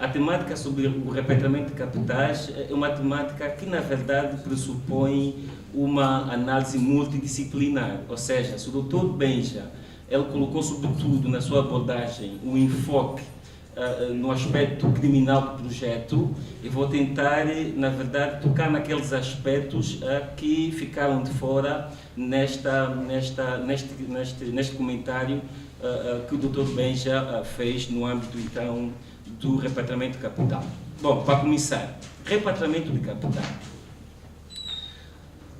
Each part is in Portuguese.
a temática sobre o repatriamento de capitais é uma temática que, na verdade, pressupõe uma análise multidisciplinar. Ou seja, se o Dr. Benja ele colocou, sobretudo, na sua abordagem, o enfoque no aspecto criminal do projeto, eu vou tentar, na verdade, tocar naqueles aspectos que ficaram de fora neste comentário que o Dr. Benja fez no âmbito, então, do repatriamento de capital. Bom, para começar, repatriamento de capital.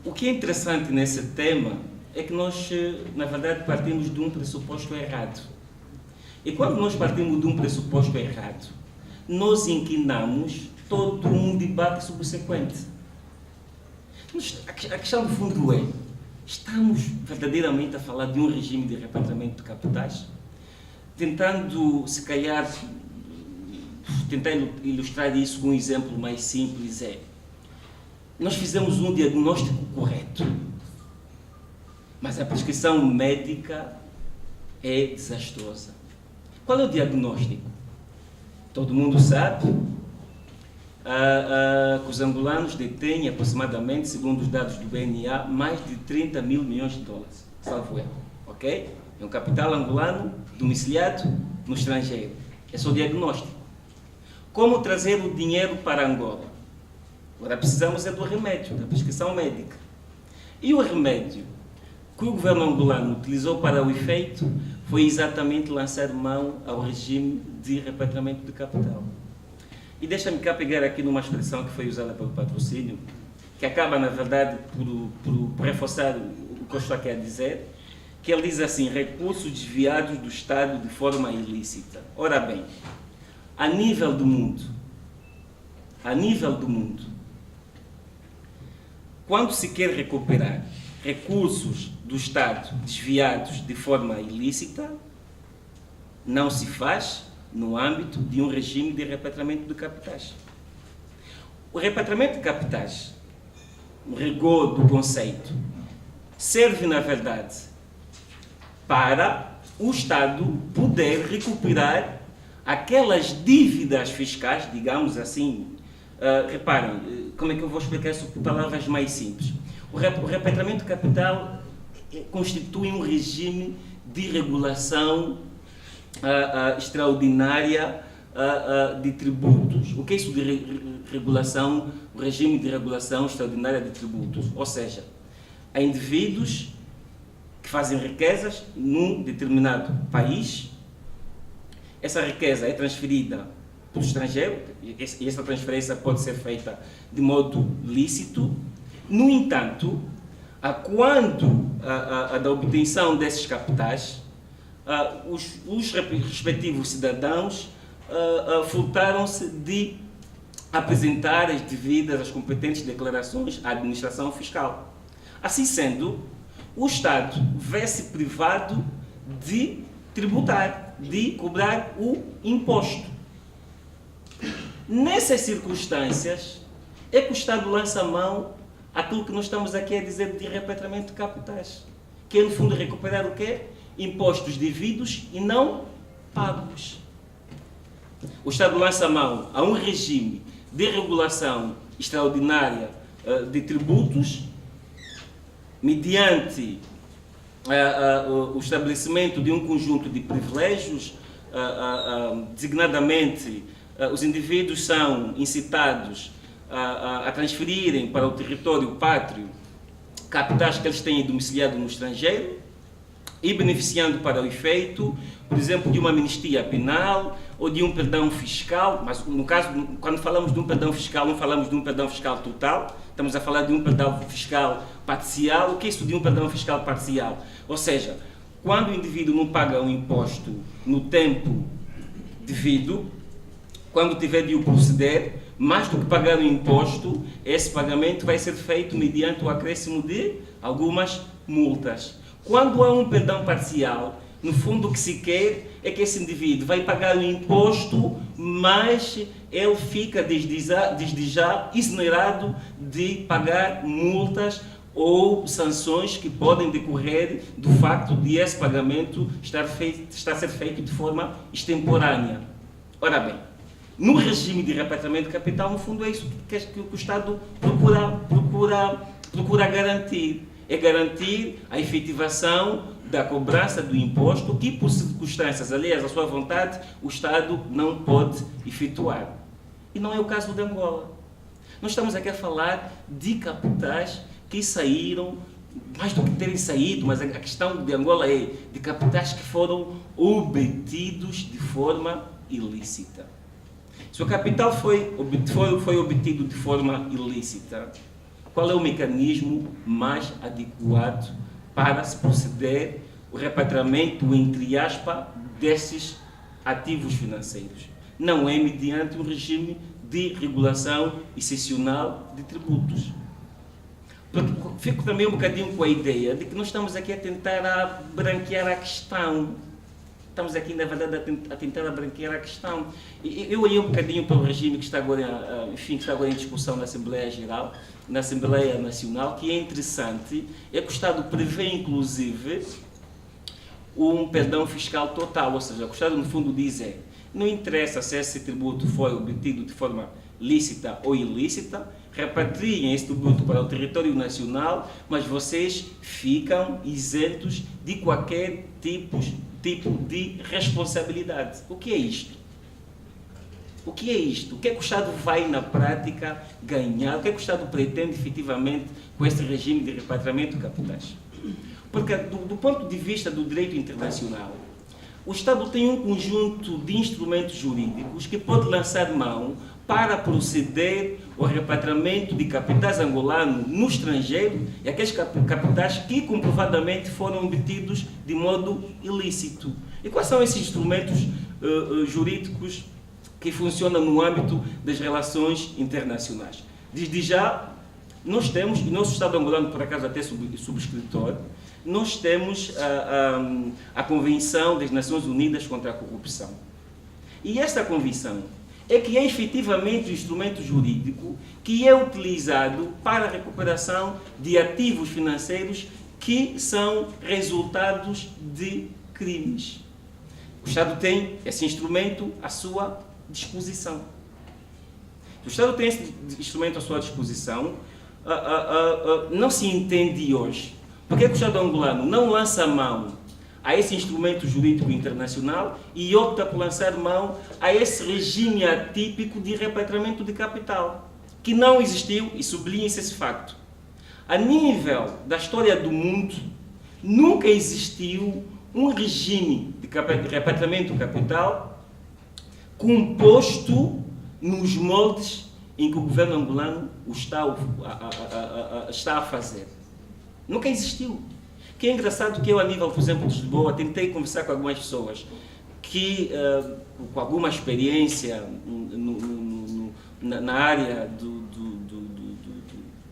O que é interessante nesse tema é que nós, na verdade, partimos de um pressuposto errado. E quando nós partimos de um pressuposto errado, nós inquinamos todo um debate subsequente. A questão do fundo é, estamos verdadeiramente a falar de um regime de repatriamento de capitais? Tentando, se calhar, tentar ilustrar isso com um exemplo mais simples nós fizemos um diagnóstico correto, mas a prescrição médica é desastrosa. Qual é o diagnóstico? Todo mundo sabe que os angolanos detêm aproximadamente, segundo os dados do BNA, mais de 30 mil milhões de dólares, salvo erro, ok? É um capital angolano domiciliado no estrangeiro. Esse é o diagnóstico. Como trazer o dinheiro para Angola? Agora precisamos do remédio, da prescrição médica. E o remédio que o governo angolano utilizou para o efeito foi exatamente lançar mão ao regime de repatriamento de capital. E deixa-me cá pegar aqui numa expressão que foi usada pelo patrocínio, que acaba, na verdade, por reforçar o que eu estou aqui a dizer, que ele diz assim, recursos desviados do Estado de forma ilícita. Ora bem, a nível do mundo, quando se quer recuperar recursos do Estado desviados de forma ilícita, não se faz no âmbito de um regime de repatriamento de capitais. O repatriamento de capitais, o rigor do conceito, serve, na verdade, para o Estado poder recuperar aquelas dívidas fiscais, digamos assim. Reparem, como é que eu vou explicar isso com palavras mais simples? O repatriamento de capital constitui um regime de regulação extraordinária de tributos. O que é isso de regulação? O regime de regulação extraordinária de tributos. Ou seja, há indivíduos que fazem riquezas num determinado país, essa riqueza é transferida para o estrangeiro, e essa transferência pode ser feita de modo lícito. No entanto, quando da obtenção desses capitais, os respectivos cidadãos furtaram-se de apresentar as devidas, as competentes declarações à administração fiscal. Assim sendo, o Estado vê-se privado de tributar, de cobrar o imposto. Nessas circunstâncias, é que o Estado lança a mão àquilo que nós estamos aqui a dizer de repatriamento de capitais, que é, no fundo, recuperar o quê? Impostos devidos e não pagos. O Estado lança a mão a um regime de regulação extraordinária de tributos, mediante o estabelecimento de um conjunto de privilégios, designadamente, os indivíduos são incitados a transferirem para o território pátrio capitais que eles têm domiciliado no estrangeiro e beneficiando para o efeito, por exemplo, de uma amnistia penal ou de um perdão fiscal, mas no caso, quando falamos de um perdão fiscal, não falamos de um perdão fiscal total, estamos a falar de um perdão fiscal parcial. O que é isso de um perdão fiscal parcial? Ou seja, quando o indivíduo não paga um imposto no tempo devido, quando tiver de o proceder, mais do que pagar o imposto, esse pagamento vai ser feito mediante o acréscimo de algumas multas. Quando há um perdão parcial, no fundo o que se quer é que esse indivíduo vai pagar o imposto, mas ele fica desde já exonerado de pagar multas ou sanções que podem decorrer do facto de esse pagamento estar a ser feito de forma extemporânea. Ora bem, no regime de repatriamento de capital, no fundo é isso que o Estado procura garantir. É garantir a efetivação da cobrança do imposto que, por circunstâncias alheias à sua vontade, o Estado não pode efetuar. E não é o caso de Angola. Nós estamos aqui a falar de capitais que saíram, mais do que terem saído, mas a questão de Angola é de capitais que foram obtidos de forma ilícita. Se o capital foi obtido de forma ilícita, qual é o mecanismo mais adequado para se proceder o repatriamento, entre aspas, desses ativos financeiros? Não é mediante um regime de regulação excepcional de tributos. Porque fico também um bocadinho com a ideia de que nós estamos aqui a tentar branquear a questão. Estamos aqui, na verdade, a tentar branquear a questão. Eu olhei um bocadinho para o regime que está agora, que está agora em discussão na Assembleia Geral, na Assembleia Nacional, que é interessante, é que o Estado prevê, inclusive, um perdão fiscal total, ou seja, o Estado, no fundo, diz não interessa se esse tributo foi obtido de forma lícita ou ilícita, repatriem esse tributo para o território nacional, mas vocês ficam isentos de qualquer tipo de responsabilidade. O que é isto? O que é isto? O que é que o Estado vai, na prática, ganhar? O que é que o Estado pretende, efetivamente, com este regime de repatriamento de capitais? Porque, do ponto de vista do direito internacional, o Estado tem um conjunto de instrumentos jurídicos que pode lançar mão para proceder ao repatriamento de capitais angolanos no estrangeiro e aqueles capitais que comprovadamente foram obtidos de modo ilícito. E quais são esses instrumentos jurídicos que funcionam no âmbito das relações internacionais? Desde já, nós temos, e nosso Estado angolano, por acaso, até subscritor, nós temos a Convenção das Nações Unidas contra a Corrupção. E esta convenção é que é efetivamente o instrumento jurídico que é utilizado para a recuperação de ativos financeiros que são resultados de crimes. O Estado tem esse instrumento à sua disposição. O Estado tem esse instrumento à sua disposição, não se entende hoje porque o Estado angolano não lança mão a esse instrumento jurídico internacional e opta por lançar mão a esse regime atípico de repatriamento de capital, que não existiu, e sublinha-se esse facto. A nível da história do mundo, nunca existiu um regime de repatriamento de capital composto nos moldes em que o governo angolano está a fazer. Nunca existiu. Que é engraçado que eu, a nível, por exemplo, de Lisboa, tentei conversar com algumas pessoas que, com alguma experiência na área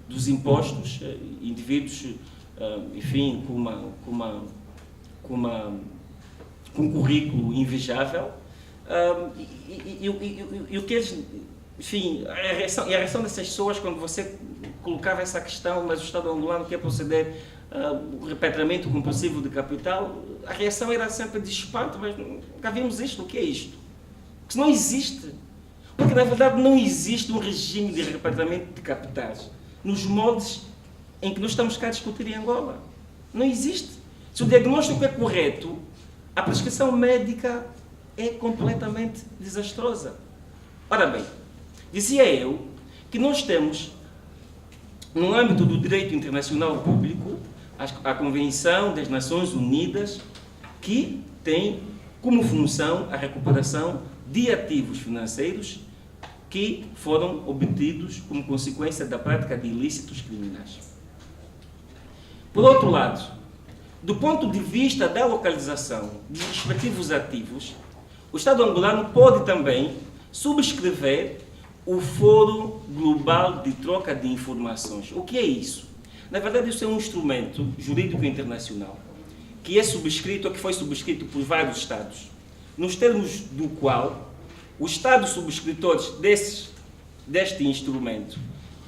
dos impostos, indivíduos, enfim, com um currículo invejável, e o que eles, enfim, a reação dessas pessoas quando você colocava essa questão, mas o Estado angolano quer proceder o repatriamento compulsivo de capital, a reação era sempre de espanto, mas nunca vimos isto, o que é isto? Porque não existe. Porque, na verdade, não existe um regime de repatriamento de capitais nos moldes em que nós estamos cá a discutir em Angola. Não existe. Se o diagnóstico é correto, a prescrição médica é completamente desastrosa. Ora bem, dizia eu que nós temos, no âmbito do direito internacional público, a Convenção das Nações Unidas, que tem como função a recuperação de ativos financeiros que foram obtidos como consequência da prática de ilícitos criminais. Por outro lado, do ponto de vista da localização de respectivos ativos, o Estado angolano pode também subscrever o Fórum Global de Troca de Informações. O que é isso? Na verdade, isso é um instrumento jurídico internacional que é subscrito, ou que foi subscrito por vários Estados, nos termos do qual os Estados subscritores deste instrumento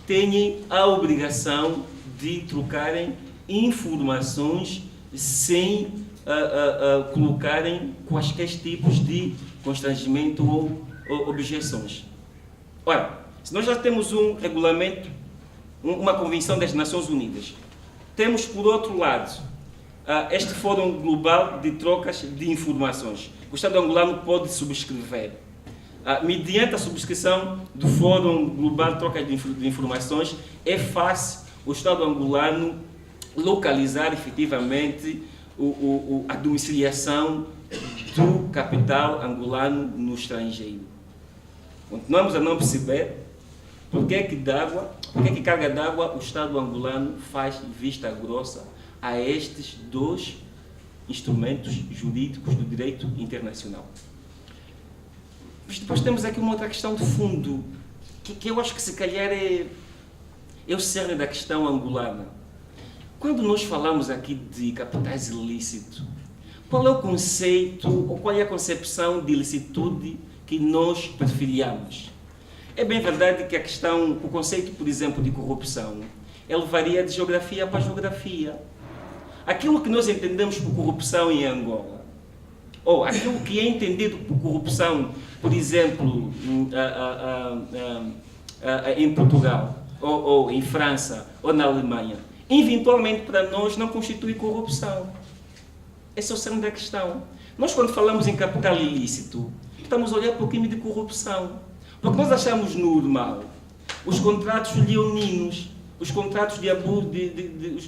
têm a obrigação de trocarem informações sem colocarem quaisquer tipos de constrangimento ou objeções. Ora, se nós já temos um regulamento, uma convenção das Nações Unidas, temos, por outro lado, este Fórum Global de Trocas de Informações. O Estado angolano pode subscrever. Mediante a subscrição do Fórum Global de Trocas de Informações, é fácil o Estado angolano localizar efetivamente a domiciliação do capital angolano no estrangeiro. Continuamos a não perceber porque é que carga d'água o Estado angolano faz vista grossa a estes dois instrumentos jurídicos do direito internacional. Mas depois temos aqui uma outra questão de fundo, que eu acho que se calhar é o cerne da questão angolana. Quando nós falamos aqui de capitais ilícitos, qual é o conceito ou qual é a concepção de ilicitude que nós preferíamos? É bem verdade que o conceito, por exemplo, de corrupção, ele varia de geografia para geografia. Aquilo que nós entendemos por corrupção em Angola, ou aquilo que é entendido por corrupção, por exemplo, em Portugal, ou em França, ou na Alemanha, eventualmente para nós não constitui corrupção. Esse é o centro da questão. Nós, quando falamos em capital ilícito, estamos a olhar para o crime de corrupção. Porque nós achamos normal os contratos leoninos, os contratos de abuso,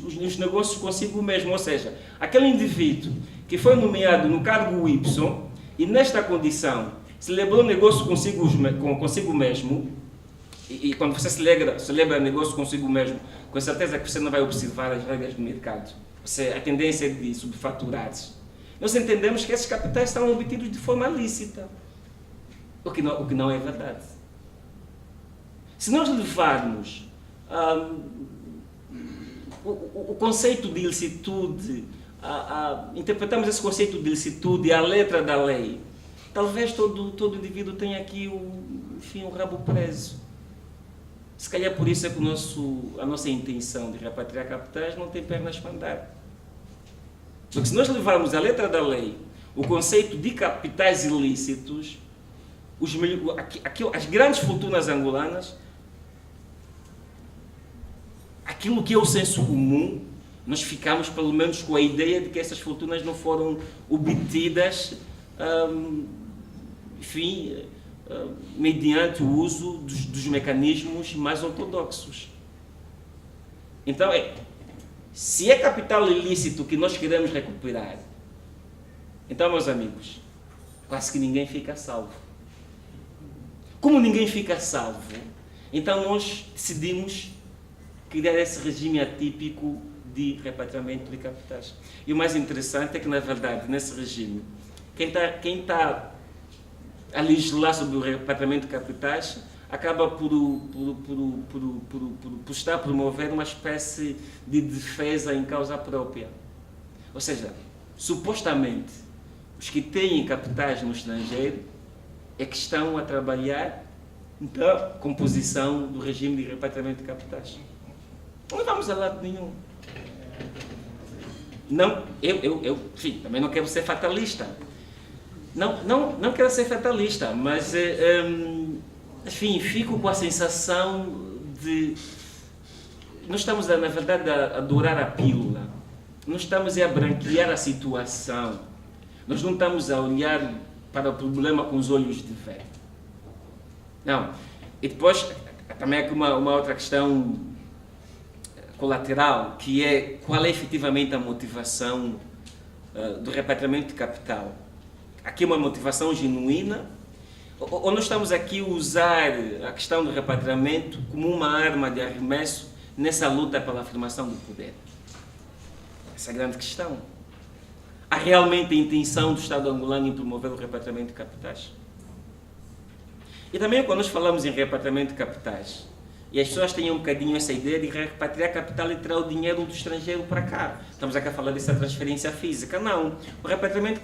os negócios consigo mesmo. Ou seja, aquele indivíduo que foi nomeado no cargo Y e nesta condição celebrou negócio consigo mesmo, e quando você celebra negócio consigo mesmo, com certeza que você não vai observar as regras do mercado. A tendência é de subfaturados. Nós entendemos que esses capitais são obtidos de forma lícita. O que não é verdade. Se nós levarmos o conceito de ilicitude, interpretamos esse conceito de ilicitude à letra da lei, talvez todo indivíduo tenha aqui o rabo preso. Se calhar por isso é que a nossa intenção de repatriar capitais não tem pernas para andar. Porque se nós levarmos à letra da lei o conceito de capitais ilícitos, as grandes fortunas angolanas, aquilo que é o senso comum, nós ficamos pelo menos com a ideia de que essas fortunas não foram obtidas, mediante o uso dos mecanismos mais ortodoxos. Então, se é capital ilícito que nós queremos recuperar, então, meus amigos, quase que ninguém fica salvo. Como ninguém fica salvo, então nós decidimos criar esse regime atípico de repatriamento de capitais. E o mais interessante é que, na verdade, nesse regime, quem está a legislar sobre o repatriamento de capitais acaba por estar a promover uma espécie de defesa em causa própria. Ou seja, supostamente, os que têm capitais no estrangeiro é que estão a trabalhar na composição do regime de repatriamento de capitais. Não vamos a lado nenhum. Não, enfim, também não quero ser fatalista. Não quero ser fatalista, mas, enfim, fico com a sensação de... Nós estamos, na verdade, a dourar a pílula. Nós estamos a branquear a situação. Nós não estamos a olhar para o problema com os olhos de ver. Não. E depois, também aqui uma outra questão colateral, que é qual é efetivamente a motivação do repatriamento de capital. Aqui é uma motivação genuína, ou nós estamos aqui a usar a questão do repatriamento como uma arma de arremesso nessa luta pela afirmação do poder? Essa é a grande questão. Há realmente a intenção do Estado angolano em promover o repatriamento de capitais? E também quando nós falamos em repatriamento de capitais, e as pessoas têm um bocadinho essa ideia de repatriar capital e tirar o dinheiro do estrangeiro para cá. Estamos aqui a falar dessa transferência física. Não. O repatriamento de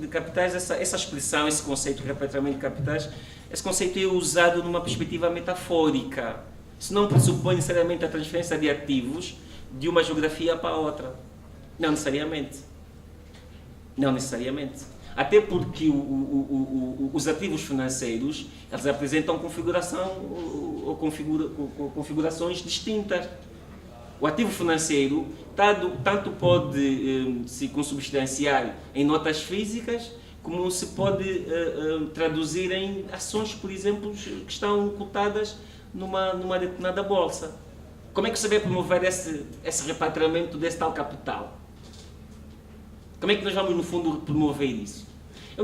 capitais essa expressão, esse conceito de repatriamento de capitais, esse conceito é usado numa perspectiva metafórica. Isso não pressupõe necessariamente a transferência de ativos de uma geografia para outra. Não necessariamente. Não necessariamente. Até porque os ativos financeiros, eles apresentam configurações distintas. O ativo financeiro tanto pode se consubstanciar em notas físicas, como se pode traduzir em ações, por exemplo, que estão cotadas numa determinada bolsa. Como é que você vai promover esse repatriamento desse tal capital? Como é que nós vamos, no fundo, promover isso? Eu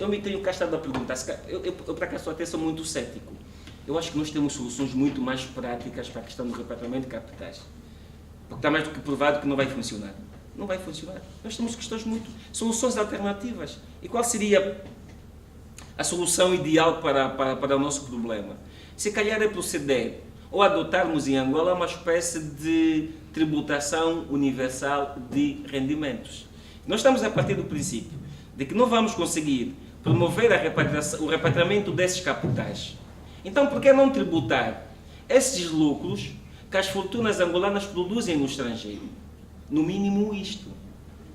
me tenho cá estado a perguntar, eu por acaso até sou muito cético. Eu acho que nós temos soluções muito mais práticas para a questão do repatriamento de capitais. Porque está mais do que provado que não vai funcionar. Não vai funcionar. Nós temos soluções alternativas. E qual seria a solução ideal para o nosso problema? Se calhar é proceder ou adotarmos em Angola uma espécie de tributação universal de rendimentos. Nós estamos a partir do princípio de que não vamos conseguir promover o repatriamento desses capitais. Então, por que não tributar esses lucros que as fortunas angolanas produzem no estrangeiro? No mínimo isto.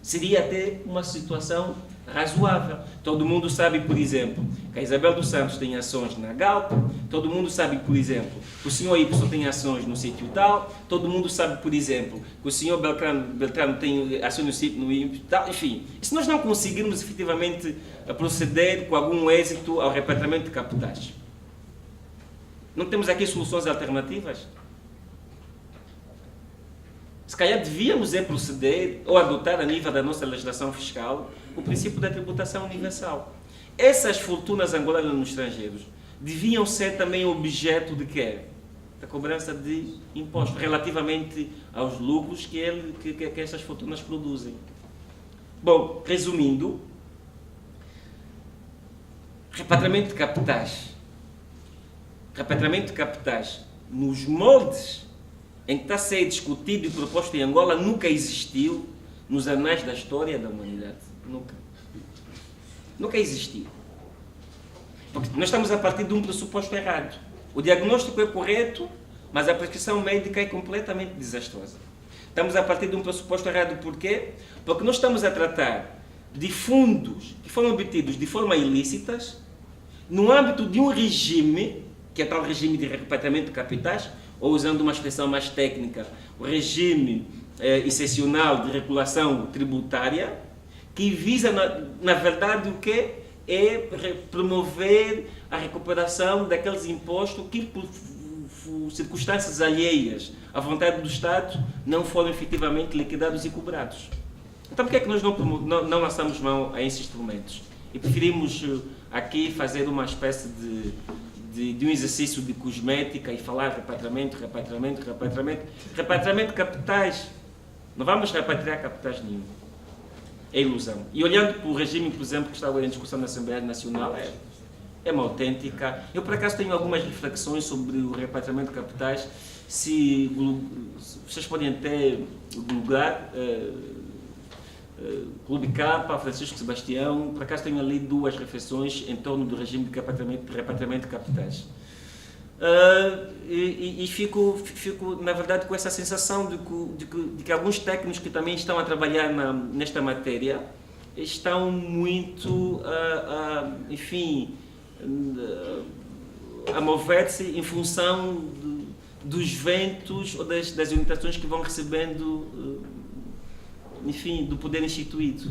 Seria até uma situação razoável. Todo mundo sabe, por exemplo, que a Isabel dos Santos tem ações na Galp, todo mundo sabe, por exemplo, que o senhor Y tem ações no sítio tal, todo mundo sabe, por exemplo, que o senhor Beltrano tem ações no sítio tal, enfim. E se nós não conseguirmos efetivamente proceder com algum êxito ao repatriamento de capitais? Não temos aqui soluções alternativas? Se calhar devíamos proceder ou adotar a nível da nossa legislação fiscal o princípio da tributação universal. Essas fortunas angolanas nos estrangeiros deviam ser também objeto de quê? Da cobrança de impostos relativamente aos lucros que essas fortunas produzem. Bom, resumindo, repatriamento de capitais nos moldes em que está a ser discutido e proposto em Angola nunca existiu nos anais da história da humanidade. Nunca existiu. Porque nós estamos a partir de um pressuposto errado. O diagnóstico é correto, mas a prescrição médica é completamente desastrosa. Estamos a partir de um pressuposto errado. Por quê? Porque nós estamos a tratar de fundos que foram obtidos de forma ilícita no âmbito de um regime, que é tal regime de repatriamento de capitais, ou usando uma expressão mais técnica, o regime excepcional de regulação tributária, que visa, na verdade, o que é promover a recuperação daqueles impostos que, por circunstâncias alheias à vontade do Estado, não foram efetivamente liquidados e cobrados. Então, por que é que nós não lançamos mão a esses instrumentos? E preferimos aqui fazer uma espécie de um exercício de cosmética e falar repatriamento de capitais. Não vamos repatriar capitais nenhum. É ilusão. E olhando para o regime, por exemplo, que está agora em discussão na Assembleia Nacional, é uma autêntica... Eu, por acaso, tenho algumas reflexões sobre o repatriamento de capitais. Se vocês podem até googlar Clube K, Francisco Sebastião, por acaso tenho ali duas reflexões em torno do regime de repatriamento de capitais. E fico, na verdade, com essa sensação de que alguns técnicos que também estão a trabalhar nesta matéria estão muito, a mover-se em função dos ventos ou das orientações que vão recebendo, do poder instituído.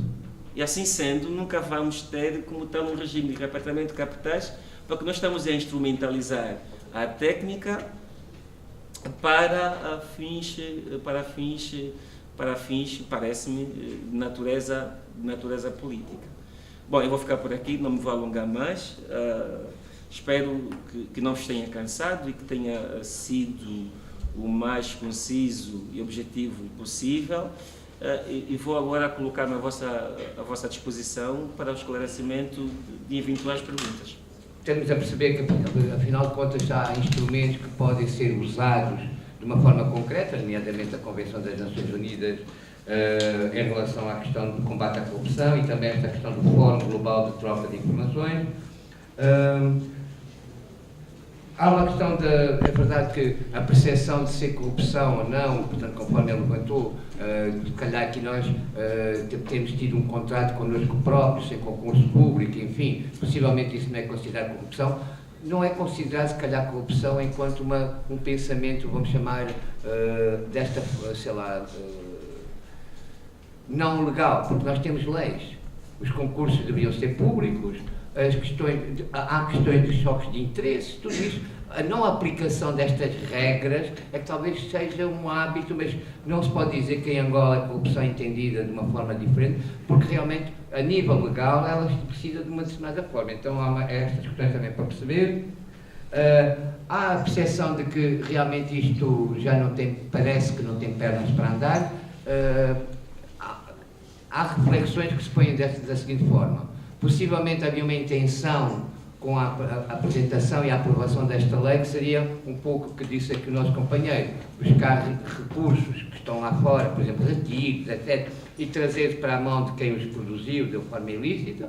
E assim sendo, nunca vamos ter como tal um regime de repatriamento de capitais, porque nós estamos a instrumentalizar a técnica para fins, parece-me, de natureza política. Bom, eu vou ficar por aqui, não me vou alongar mais. Espero que não vos tenha cansado e que tenha sido o mais conciso e objetivo possível. E vou agora colocar à vossa disposição para o esclarecimento de eventuais perguntas. Estamos a perceber que, afinal de contas, há instrumentos que podem ser usados de uma forma concreta, nomeadamente a Convenção das Nações Unidas em relação à questão do combate à corrupção e também esta questão do Fórum Global de Troca de Informações. há uma questão de, é verdade que a percepção de ser corrupção ou não, portanto, conforme ele levantou, se calhar aqui nós temos tido um contrato connosco próprios, sem concurso público, enfim, possivelmente isso não é considerado corrupção. Não é considerado, se calhar, corrupção enquanto um pensamento, vamos chamar, desta, sei lá, não legal, porque nós temos leis. Os concursos deveriam ser públicos, há questões de choques de interesses, tudo isso. A não aplicação destas regras é que talvez seja um hábito, mas não se pode dizer que em Angola a corrupção é entendida de uma forma diferente, porque realmente, a nível legal, ela precisa de uma determinada forma. Então, há estas questões também para perceber. Há a percepção de que realmente isto já não tem, parece que não tem pernas para andar. Há reflexões que se põem da seguinte forma. Possivelmente havia uma intenção com a apresentação e a aprovação desta lei, que seria um pouco o que disse aqui o nosso companheiro, buscar recursos que estão lá fora, por exemplo, artigos, etc., e trazer para a mão de quem os produziu de forma ilícita,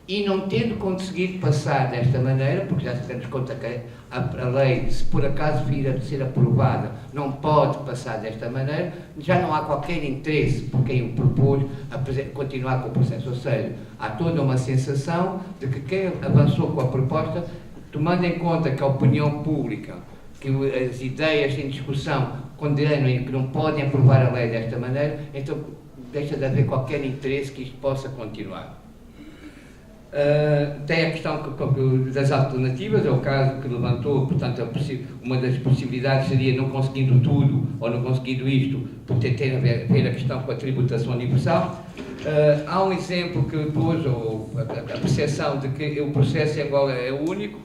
e não tendo conseguido passar desta maneira, porque já se temos conta que a lei, se por acaso vir a ser aprovada, não pode passar desta maneira, já não há qualquer interesse por quem o propôs a continuar com o processo. Ou seja, há toda uma sensação de que quem avançou com a proposta, tomando em conta que a opinião pública, que as ideias em discussão condenam e que não podem aprovar a lei desta maneira, então deixa de haver qualquer interesse que isto possa continuar. Tem a questão das alternativas, é o caso que levantou, portanto, uma das possibilidades seria não conseguindo tudo, ou não conseguindo isto, por ter a ver a questão com a tributação universal. Há um exemplo que pôs, ou a percepção de que o processo em Angola é único.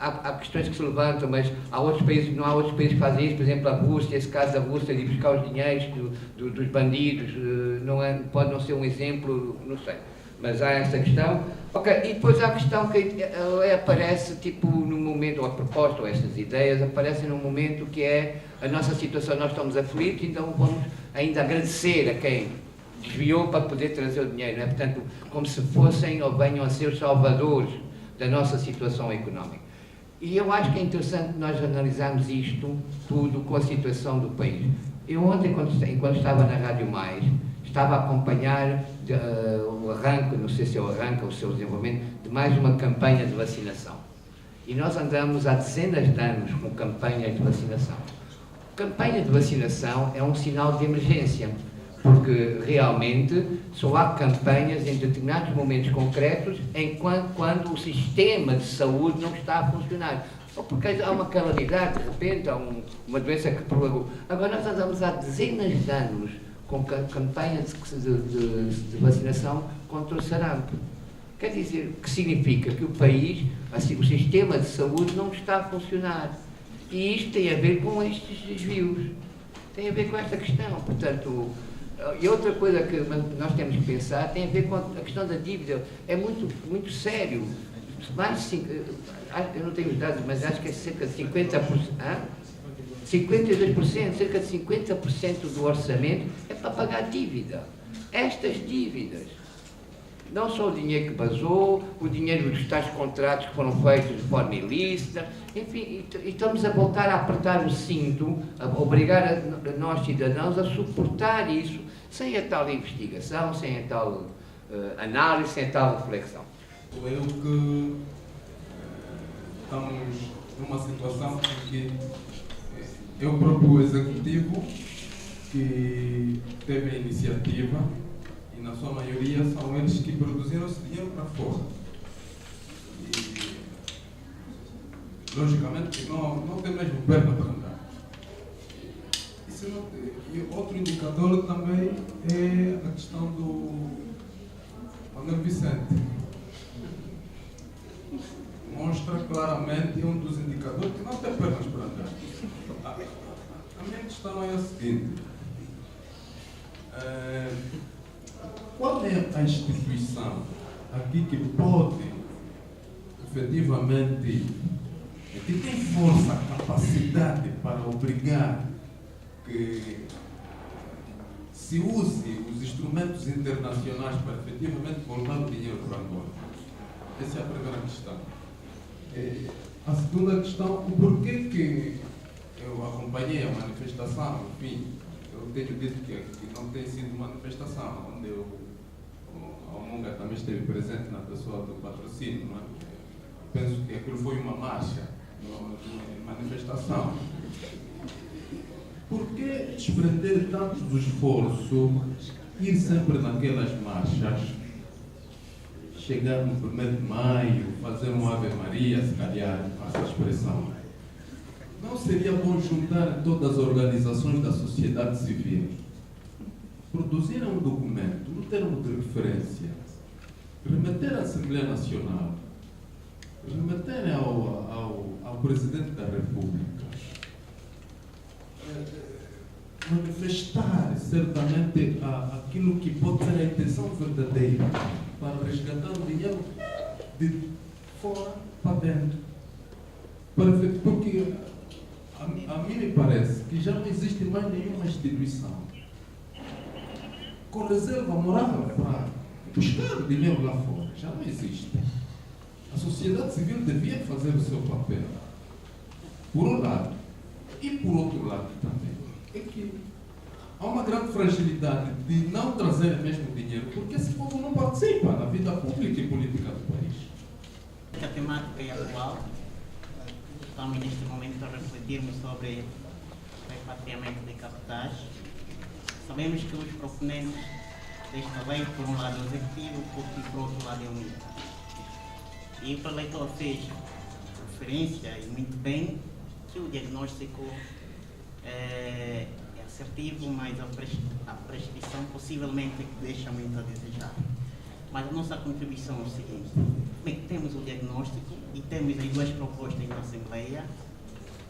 Há questões que se levantam, mas há outros países, não há outros países que fazem isso, por exemplo, a Rússia, esse caso da Rússia de buscar os dinheiros dos bandidos, pode não ser um exemplo, não sei. Mas há essa questão. Ok, e depois há a questão que aparece, tipo, no momento, ou a proposta, ou estas ideias, aparecem num momento que é a nossa situação, nós estamos aflitos, então vamos ainda agradecer a quem desviou para poder trazer o dinheiro, não é? Portanto, como se fossem ou venham a ser os salvadores da nossa situação económica. E eu acho que é interessante nós analisarmos isto tudo com a situação do país. Eu ontem, enquanto estava na Rádio Mais, estava a acompanhar o arranque, não sei se é o arranque ou o seu desenvolvimento, de mais uma campanha de vacinação. E nós andamos há dezenas de anos com campanhas de vacinação. Campanha de vacinação é um sinal de emergência, porque realmente só há campanhas em determinados momentos concretos quando o sistema de saúde não está a funcionar. Ou porque há uma calamidade, de repente, há uma doença que prolongou. Agora nós andamos há dezenas de anos com campanhas de vacinação contra o sarampo. Quer dizer, que significa que o país, assim, o sistema de saúde não está a funcionar. E isto tem a ver com estes desvios. Tem a ver com esta questão. Portanto, e outra coisa que nós temos que pensar tem a ver com a questão da dívida. É muito, muito sério. Mais de eu não tenho os dados, mas acho que é cerca de 50%. 52%, cerca de 50% do orçamento é para pagar dívida. Estas dívidas, não só o dinheiro que basou, o dinheiro dos tais contratos que foram feitos de forma ilícita, enfim, e estamos a voltar a apertar o cinto, a obrigar a nós cidadãos a suportar isso, sem a tal investigação, sem a tal análise, sem a tal reflexão. Eu que estamos numa situação em que eu próprio executivo que teve a iniciativa e na sua maioria são eles que produziram esse dinheiro para fora. E logicamente não tem mesmo perna para andar. E outro indicador também é a questão do Manuel Vicente. Mostra claramente um dos indicadores que não tem pernas para andar. A minha questão é a seguinte: qual é a instituição aqui que pode, efetivamente, que tem força, capacidade para obrigar que se use os instrumentos internacionais para efetivamente voltar o dinheiro para Angola? Essa é a primeira questão. A segunda questão, o porquê que eu acompanhei a manifestação, enfim, eu tenho dito que não tem sido manifestação, onde a Munga também esteve presente na pessoa do patrocínio, não é? Penso que aquilo foi uma marcha, uma manifestação. Por que desprender tanto do esforço, ir sempre naquelas marchas, chegar no 1º de maio, fazer uma Ave Maria, se calhar, com essa expressão? Não seria bom juntar todas as organizações da sociedade civil, produzir um documento, no termo de referência, remeter à Assembleia Nacional, remeter ao Presidente da República, manifestar certamente aquilo que pode ser a intenção verdadeira para resgatar o dinheiro de fora para dentro. Porque a mim me parece que já não existe mais nenhuma instituição com reserva moral para buscar o dinheiro lá fora. Já não existe. A sociedade civil devia fazer o seu papel, por um lado. E por outro lado também, é que há uma grande fragilidade de não trazer mesmo dinheiro, porque esse povo não participa na vida pública e política do país. A temática é atual. Estamos neste momento a refletirmos sobre o repatriamento de capitais. Sabemos que os proponentes desta lei, por um lado, é o executivo e por outro lado é o MIT. E o preletor fez referência, e muito bem, que o diagnóstico é assertivo, mas a prescrição possivelmente deixa muito a desejar. Mas a nossa contribuição é o seguinte: bem, temos o diagnóstico e temos as duas propostas na Assembleia,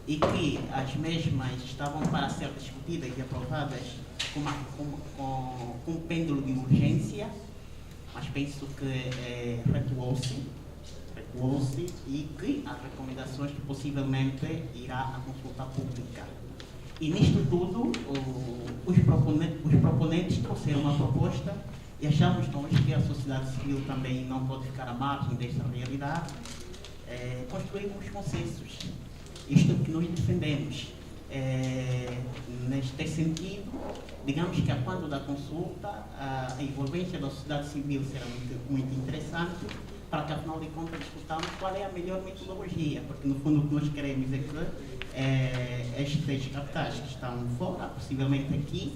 e que as mesmas estavam para ser discutidas e aprovadas com um pêndulo de urgência, mas penso que recuou-se e que as recomendações que possivelmente irá à consulta pública. E nisto tudo, os proponentes trouxeram uma proposta e achamos nós que a sociedade civil também não pode ficar à margem desta realidade. Construímos consensos. Isto que nós defendemos. Neste sentido, digamos que a quando da consulta, a envolvência da sociedade civil será muito interessante, para que, afinal de contas, discutamos qual é a melhor metodologia, porque, no fundo, o que nós queremos é que estes capitais que estão fora, possivelmente aqui,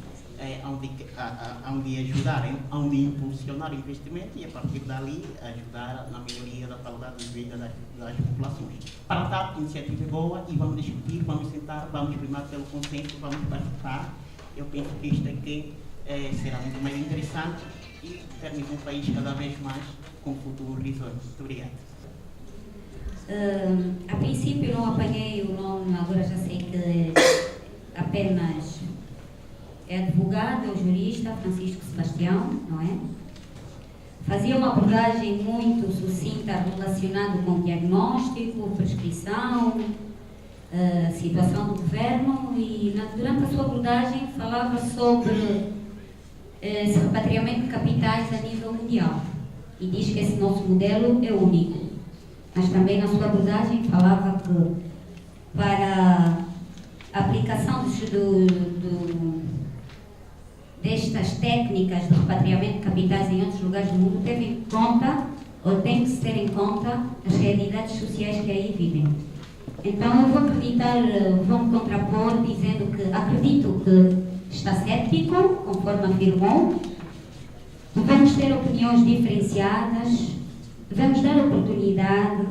onde ajudarem, onde impulsionar o investimento e, a partir dali, ajudar na melhoria da qualidade de vida das populações. Para tal, a iniciativa é boa e vamos discutir, vamos sentar, vamos primar pelo consenso, vamos participar. Eu penso que isto aqui será muito mais interessante e termos um país cada vez mais com futuro horizonte. Muito obrigado. A princípio não apanhei o nome, agora já sei que apenas é advogado, é o jurista Francisco Sebastião, não é? Fazia uma abordagem muito sucinta relacionada com diagnóstico, prescrição, situação do governo, e durante a sua abordagem falava sobre esse repatriamento de capitais a nível mundial e diz que esse nosso modelo é único. Mas também na sua abordagem falava que para a aplicação destas técnicas de repatriamento de capitais em outros lugares do mundo teve em conta, ou tem que se ter em conta, as realidades sociais que aí vivem. Então eu vou-me contrapor dizendo que acredito que está cético, conforme afirmou, devemos ter opiniões diferenciadas, devemos dar oportunidade.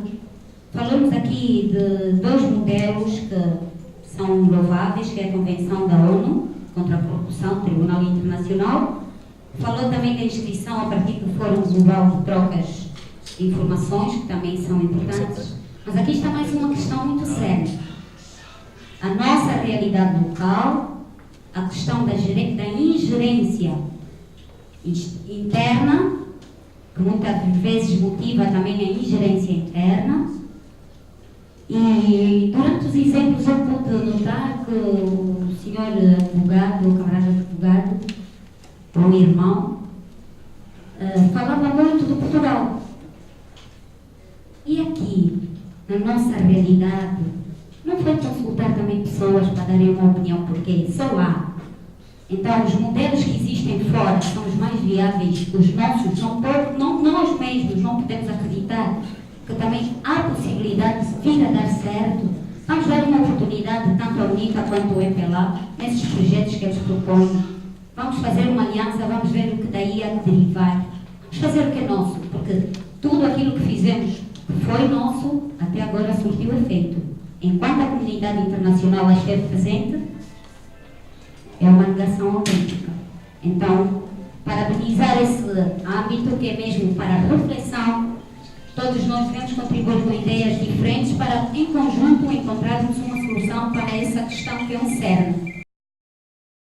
Falamos aqui de dois modelos que são louváveis, que é a Convenção da ONU contra a Corrupção, Tribunal Internacional. Falou também da inscrição a partir do Fórum Global de Trocas de Informações, que também são importantes. Mas aqui está mais uma questão muito séria. A nossa realidade local, a questão da ingerência interna, que muitas vezes motiva também a ingerência interna. E durante os exemplos eu pude notar que o senhor advogado, o camarada advogado, o irmão, falava muito de Portugal. E aqui, na nossa realidade, não foi consultar também pessoas para darem uma opinião, porque só há. Então, os modelos que existem fora são os mais viáveis, os nossos, nós mesmos não podemos acreditar que também há possibilidade de vir a dar certo. Vamos dar uma oportunidade, tanto a UNITA quanto o EPLA, nesses projetos que eles propõem. Vamos fazer uma aliança, vamos ver o que daí há de derivar. Vamos fazer o que é nosso, porque tudo aquilo que fizemos que foi nosso, até agora surtiu efeito. Enquanto a comunidade internacional esteve presente, é uma negação autêntica. Então, parabenizar esse âmbito que é mesmo para reflexão. Todos nós devemos contribuir com ideias diferentes para, em conjunto, encontrarmos uma solução para essa questão que é um cerne.